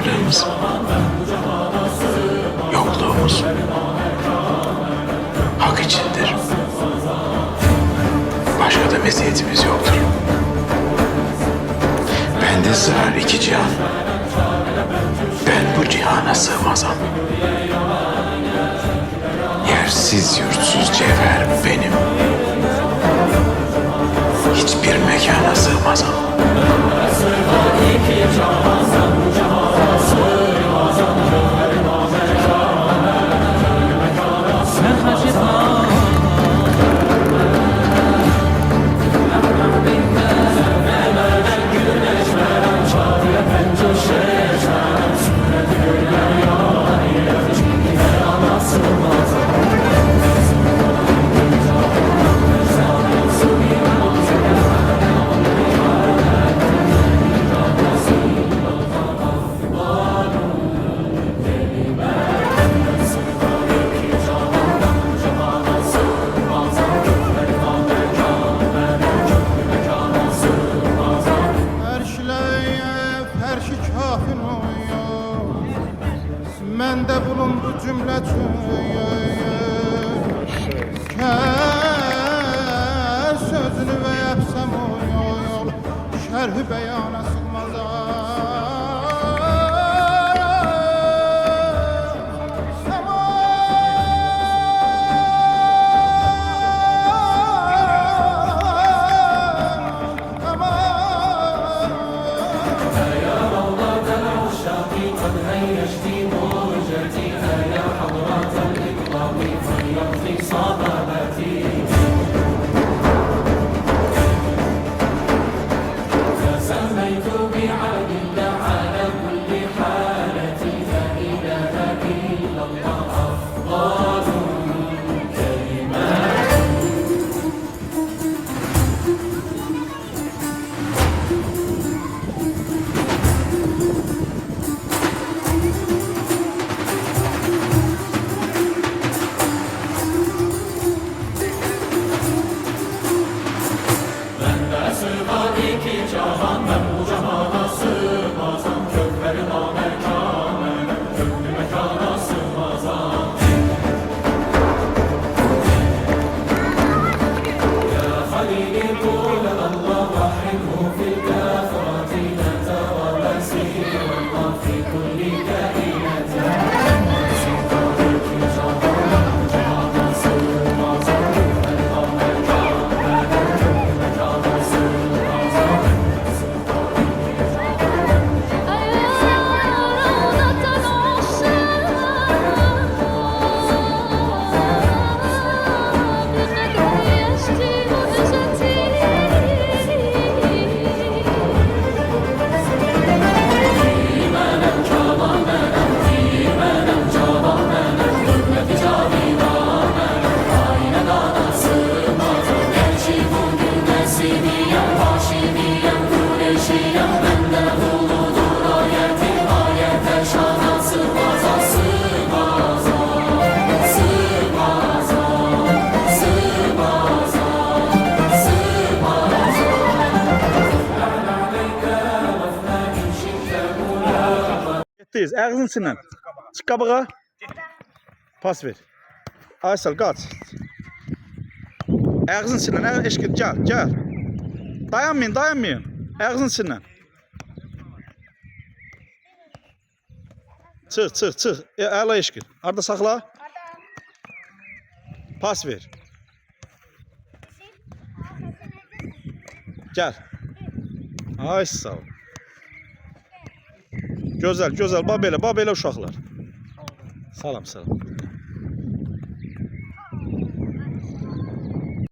varlığımız, yokluğumuz hak içindir. Başka da meziyetimiz yoktur. Bende sığar iki cihan. Ben bu cihana sığmazam. Yersiz yurtsuz cevher benim. Hiçbir mekana sığmazam. Mən də bulundu cümlə sözünü və yapsam o yol şərhi beyana sığmaz. Ağzın içinden. Çık kabağa. Pas ver. Aysel kaç. Ağzın içinden. Eşkil gel gel. Dayanmayın. Ağzın içinden. Çık. Ağla eşkil. Arda sakla. Pas ver. Gel. Ay sağ ol. Gözəl, babelə uşaqlar. Salam.